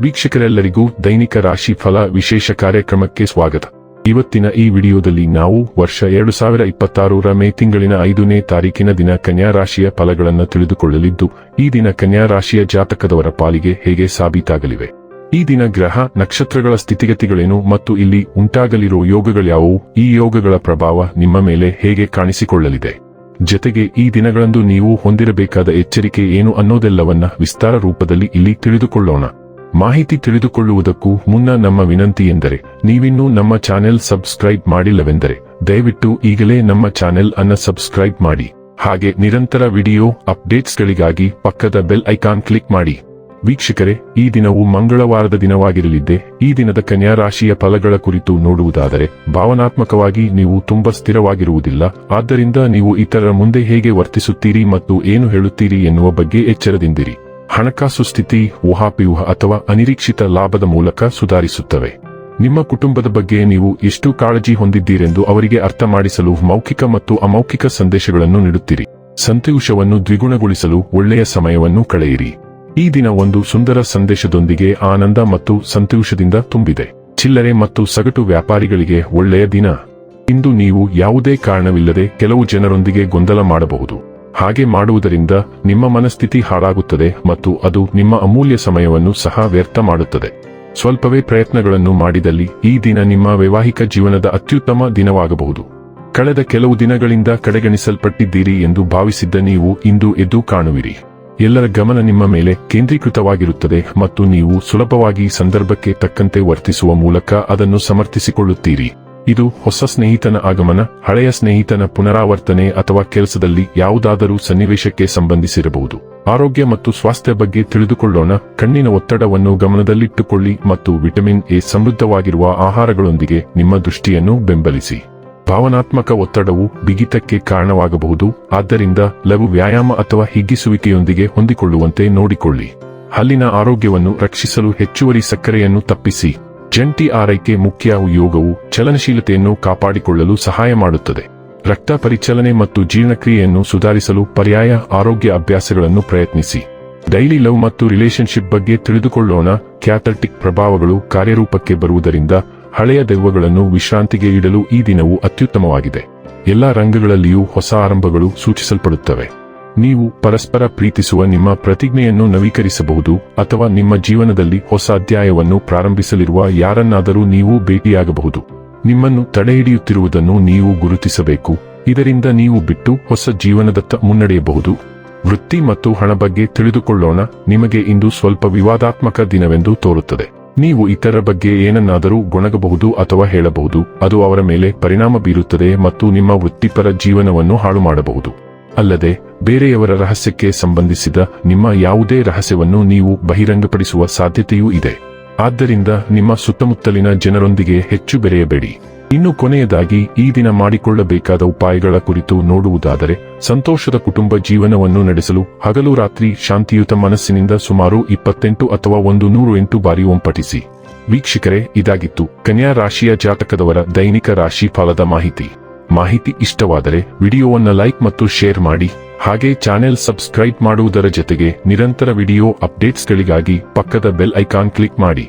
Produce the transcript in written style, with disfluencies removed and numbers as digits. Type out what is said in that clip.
ವೀಕ್ಷಕರೆಲ್ಲರಿಗೂ ದೈನಿಕ ರಾಶಿ ಫಲ ವಿಶೇಷ ಕಾರ್ಯಕ್ರಮಕ್ಕೆ ಸ್ವಾಗತ. ಇವತ್ತಿನ ಈ ವಿಡಿಯೋದಲ್ಲಿ ನಾವು ವರ್ಷ 2026ರ ಮೇ ತಿಂಗಳಿನ 5ನೇ ತಾರೀಕಿನ ದಿನ ಕನ್ಯಾ ರಾಶಿಯ ಫಲಗಳನ್ನು ತಿಳಿದುಕೊಳ್ಳಲಿದ್ದು, ಈ ದಿನ ಕನ್ಯಾ ರಾಶಿಯ ಜಾತಕದವರ ಪಾಲಿಗೆ ಹೇಗೆ ಸಾಬೀತಾಗಲಿವೆ, ಈ ದಿನ ಗ್ರಹ ನಕ್ಷತ್ರಗಳ ಸ್ಥಿತಿಗತಿಗಳೇನು ಮತ್ತು ಇಲ್ಲಿ ಉಂಟಾಗಲಿರೋ ಯೋಗಗಳ್ಯಾವುವು, ಈ ಯೋಗಗಳ ಪ್ರಭಾವ ನಿಮ್ಮ ಮೇಲೆ ಹೇಗೆ ಕಾಣಿಸಿಕೊಳ್ಳಲಿದೆ, ಜತೆಗೆ ಈ ದಿನಗಳಂದು ನೀವು ಹೊಂದಿರಬೇಕಾದ ಎಚ್ಚರಿಕೆ ಏನು ಅನ್ನೋದೆಲ್ಲವನ್ನ ವಿಸ್ತಾರ ರೂಪದಲ್ಲಿ ಇಲ್ಲಿ ತಿಳಿದುಕೊಳ್ಳೋಣ. ಮಾಹಿತಿ ತಿಳಿದುಕೊಳ್ಳುವುದಕ್ಕೂ ಮುನ್ನ ನಮ್ಮ ವಿನಂತಿ ಎಂದರೆ, ನೀವಿನ್ನೂ ನಮ್ಮ ಚಾನೆಲ್ ಸಬ್ಸ್ಕ್ರೈಬ್ ಮಾಡಿಲ್ಲವೆಂದರೆ ದಯವಿಟ್ಟು ಈಗಲೇ ನಮ್ಮ ಚಾನೆಲ್ ಅನ್ನು ಸಬ್ಸ್ಕ್ರೈಬ್ ಮಾಡಿ. ಹಾಗೆ ನಿರಂತರ ವಿಡಿಯೋ ಅಪ್ಡೇಟ್ಸ್ಗಳಿಗಾಗಿ ಪಕ್ಕದ ಬೆಲ್ ಐಕಾನ್ ಕ್ಲಿಕ್ ಮಾಡಿ. ವೀಕ್ಷಕರೇ, ಈ ದಿನವು ಮಂಗಳವಾರದ ದಿನವಾಗಿರಲಿದ್ದೆ. ಈ ದಿನದ ಕನ್ಯಾ ರಾಶಿಯ ಫಲಗಳ ಕುರಿತು ನೋಡುವುದಾದರೆ, ಭಾವನಾತ್ಮಕವಾಗಿ ನೀವು ತುಂಬಾ ಸ್ಥಿರವಾಗಿರುವುದಿಲ್ಲ. ಆದ್ದರಿಂದ ನೀವು ಇತರರ ಮುಂದೆ ಹೇಗೆ ವರ್ತಿಸುತ್ತೀರಿ ಮತ್ತು ಏನು ಹೇಳುತ್ತೀರಿ ಎನ್ನುವ ಬಗ್ಗೆ ಎಚ್ಚರದಿಂದಿರಿ. ಹಣಕಾಸು ಸ್ಥಿತಿ ಊಹಾಪೋಹ ಅಥವಾ ಅನಿರೀಕ್ಷಿತ ಲಾಭದ ಮೂಲಕ ಸುಧಾರಿಸುತ್ತವೆ. ನಿಮ್ಮ ಕುಟುಂಬದ ಬಗ್ಗೆ ನೀವು ಎಷ್ಟು ಕಾಳಜಿ ಹೊಂದಿದ್ದೀರೆಂದು ಅವರಿಗೆ ಅರ್ಥ ಮಾಡಿಸಲು ಮೌಖಿಕ ಮತ್ತು ಅಮೌಖಿಕ ಸಂದೇಶಗಳನ್ನು ನೀಡುತ್ತೀರಿ. ಸಂತೋಷವನ್ನು ದ್ವಿಗುಣಗೊಳಿಸಲು ಒಳ್ಳೆಯ ಸಮಯವನ್ನು ಕಳೆಯಿರಿ. ಈ ದಿನ ಒಂದು ಸುಂದರ ಸಂದೇಶದೊಂದಿಗೆ ಆನಂದ ಮತ್ತು ಸಂತೋಷದಿಂದ ತುಂಬಿದೆ. ಚಿಲ್ಲರೆ ಮತ್ತು ಸಗಟು ವ್ಯಾಪಾರಿಗಳಿಗೆ ಒಳ್ಳೆಯ ದಿನ. ಇಂದು ನೀವು ಯಾವುದೇ ಕಾರಣವಿಲ್ಲದೆ ಕೆಲವು ಜನರೊಂದಿಗೆ ಗೊಂದಲ ಮಾಡಬಹುದು. ಹಾಗೆ ಮಾಡುವುದರಿಂದ ನಿಮ್ಮ ಮನಸ್ಥಿತಿ ಹಾಳಾಗುತ್ತದೆ ಮತ್ತು ಅದು ನಿಮ್ಮ ಅಮೂಲ್ಯ ಸಮಯವನ್ನು ಸಹ ವ್ಯರ್ಥ ಮಾಡುತ್ತದೆ. ಸ್ವಲ್ಪವೇ ಪ್ರಯತ್ನಗಳನ್ನು ಮಾಡಿದಲ್ಲಿ ಈ ದಿನ ನಿಮ್ಮ ವೈವಾಹಿಕ ಜೀವನದ ಅತ್ಯುತ್ತಮ ದಿನವಾಗಬಹುದು. ಕಳೆದ ಕೆಲವು ದಿನಗಳಿಂದ ಕಡೆಗಣಿಸಲ್ಪಟ್ಟಿದ್ದೀರಿ ಎಂದು ಭಾವಿಸಿದ್ದ ನೀವು ಇಂದು ಎದ್ದು ಕಾಣುವಿರಿ. ಎಲ್ಲರ ಗಮನ ನಿಮ್ಮ ಮೇಲೆ ಕೇಂದ್ರೀಕೃತವಾಗಿರುತ್ತದೆ ಮತ್ತು ನೀವು ಸುಲಭವಾಗಿ ಸಂದರ್ಭಕ್ಕೆ ತಕ್ಕಂತೆ ವರ್ತಿಸುವ ಮೂಲಕ ಅದನ್ನು ಸಮರ್ಥಿಸಿಕೊಳ್ಳುತ್ತೀರಿ. ಇದು ಹೊಸ ಸ್ನೇಹಿತನ ಆಗಮನ, ಹಳೆಯ ಸ್ನೇಹಿತನ ಪುನರಾವರ್ತನೆ ಅಥವಾ ಕೆಲಸದಲ್ಲಿ ಯಾವುದಾದರೂ ಸನ್ನಿವೇಶಕ್ಕೆ ಸಂಬಂಧಿಸಿರಬಹುದು. ಆರೋಗ್ಯ ಮತ್ತು ಸ್ವಾಸ್ಥ್ಯ ಬಗ್ಗೆ ತಿಳಿದುಕೊಳ್ಳೋಣ. ಕಣ್ಣಿನ ಒತ್ತಡವನ್ನು ಗಮನದಲ್ಲಿಟ್ಟುಕೊಳ್ಳಿ ಮತ್ತು ವಿಟಮಿನ್ ಎ ಸಮೃದ್ಧವಾಗಿರುವ ಆಹಾರಗಳೊಂದಿಗೆ ನಿಮ್ಮ ದೃಷ್ಟಿಯನ್ನು ಬೆಂಬಲಿಸಿ. ಭಾವನಾತ್ಮಕ ಒತ್ತಡವು ಬಿಗಿತಕ್ಕೆ ಕಾರಣವಾಗಬಹುದು, ಆದ್ದರಿಂದ ಲಘು ವ್ಯಾಯಾಮ ಅಥವಾ ಹಿಗ್ಗಿಸುವಿಕೆಯೊಂದಿಗೆ ಹೊಂದಿಕೊಳ್ಳುವಂತೆ ನೋಡಿಕೊಳ್ಳಿ. ಹಲ್ಲಿನ ಆರೋಗ್ಯವನ್ನು ರಕ್ಷಿಸಲು ಹೆಚ್ಚುವರಿ ಸಕ್ಕರೆಯನ್ನು ತಪ್ಪಿಸಿ. ಜಂಟಿ ಆರೈಕೆ ಮುಖ್ಯ. ಯೋಗವು ಚಲನಶೀಲತೆಯನ್ನು ಕಾಪಾಡಿಕೊಳ್ಳಲು ಸಹಾಯ ಮಾಡುತ್ತದೆ. ರಕ್ತ ಪರಿಚಲನೆ ಮತ್ತು ಜೀರ್ಣಕ್ರಿಯೆಯನ್ನು ಸುಧಾರಿಸಲು ಪರ್ಯಾಯ ಆರೋಗ್ಯ ಅಭ್ಯಾಸಗಳನ್ನು ಪ್ರಯತ್ನಿಸಿ. ಡೈಲಿ ಲವ್ ಮತ್ತು ರಿಲೇಶನ್ಶಿಪ್ ಬಗ್ಗೆ ತಿಳಿದುಕೊಳ್ಳೋಣ. ಕ್ಯಾಥರ್ಟಿಕ್ ಪ್ರಭಾವಗಳು ಕಾರ್ಯರೂಪಕ್ಕೆ ಬರುವುದರಿಂದ ಹಳೆಯ ದೆವ್ವಗಳನ್ನು ವಿಶ್ರಾಂತಿಗೆ ಇಡಲು ಈ ದಿನವು ಅತ್ಯುತ್ತಮವಾಗಿದೆ. ಎಲ್ಲಾ ರಂಗಗಳಲ್ಲಿಯೂ ಹೊಸ ಆರಂಭಗಳು ಸೂಚಿಸಲ್ಪಡುತ್ತವೆ. ನೀವು ಪರಸ್ಪರ ಪ್ರೀತಿಸುವ ನಿಮ್ಮ ಪ್ರತಿಜ್ಞೆಯನ್ನು ನವೀಕರಿಸಬಹುದು ಅಥವಾ ನಿಮ್ಮ ಜೀವನದಲ್ಲಿ ಹೊಸ ಅಧ್ಯಾಯವನ್ನು ಪ್ರಾರಂಭಿಸಲಿರುವ ಯಾರನ್ನಾದರೂ ನೀವು ಭೇಟಿಯಾಗಬಹುದು. ನಿಮ್ಮನ್ನು ತಡೆಹಿಡಿಯುತ್ತಿರುವುದನ್ನು ನೀವು ಗುರುತಿಸಬೇಕು. ಇದರಿಂದ ನೀವು ಬಿಟ್ಟು ಹೊಸ ಜೀವನದತ್ತ ಮುನ್ನಡೆಯಬಹುದು. ವೃತ್ತಿ ಮತ್ತು ಹಣ ಬಗ್ಗೆ ತಿಳಿದುಕೊಳ್ಳೋಣ. ನಿಮಗೆ ಇಂದು ಸ್ವಲ್ಪ ವಿವಾದಾತ್ಮಕ ದಿನವೆಂದು ತೋರುತ್ತದೆ. ನೀವು ಇತರರ ಬಗ್ಗೆ ಏನನ್ನಾದರೂ ಗೊಣಗಬಹುದು ಅಥವಾ ಹೇಳಬಹುದು. ಅದು ಅವರ ಮೇಲೆ ಪರಿಣಾಮ ಬೀರುತ್ತದೆ ಮತ್ತು ನಿಮ್ಮ ವೃತ್ತಿಪರ ಜೀವನವನ್ನು ಹಾಳು ಮಾಡಬಹುದು. ಅಲ್ಲದೆ ಬೇರೆಯವರ ರಹಸ್ಯಕ್ಕೆ ಸಂಬಂಧಿಸಿದ ನಿಮ್ಮ ಯಾವುದೇ ರಹಸ್ಯವನ್ನು ನೀವು ಬಹಿರಂಗಪಡಿಸುವ ಸಾಧ್ಯತೆಯೂ ಇದೆ. ಆದ್ದರಿಂದ ನಿಮ್ಮ ಸುತ್ತಮುತ್ತಲಿನ ಜನರೊಂದಿಗೆ ಹೆಚ್ಚು ಬೆರೆಯಬೇಡಿ. ಇನ್ನು ಕೊನೆಯದಾಗಿ ಈ ದಿನ ಮಾಡಿಕೊಳ್ಳಬೇಕಾದ ಉಪಾಯಗಳ ಕುರಿತು ನೋಡುವುದಾದರೆ, ಸಂತೋಷದ ಕುಟುಂಬ ಜೀವನವನ್ನು ನಡೆಸಲು ಹಗಲು ರಾತ್ರಿ ಶಾಂತಿಯುತ ಮನಸ್ಸಿನಿಂದ ಸುಮಾರು 28 ಅಥವಾ 108 ಬಾರಿ ಓಂ ಪಠಿಸಿ. ವೀಕ್ಷಕರೇ, ಇದಾಗಿತ್ತು ಕನ್ಯಾ ರಾಶಿಯ ಜಾತಕದವರ ದೈನಿಕ ರಾಶಿ ಫಲದ ಮಾಹಿತಿ ಇಷ್ಟವಾದರೆ ವಿಡಿಯೋವನ್ನು ಲೈಕ್ ಮತ್ತು ಶೇರ್ ಮಾಡಿ. ಹಾಗೆ ಚಾನೆಲ್ ಸಬ್ಸ್ಕ್ರೈಬ್ ಮಾಡುವುದರ ಜೊತೆಗೆ ನಿರಂತರ ವಿಡಿಯೋ ಅಪ್ಡೇಟ್ಸ್ಗಳಿಗಾಗಿ ಪಕ್ಕದ ಬೆಲ್ ಐಕಾನ್ ಕ್ಲಿಕ್ ಮಾಡಿ.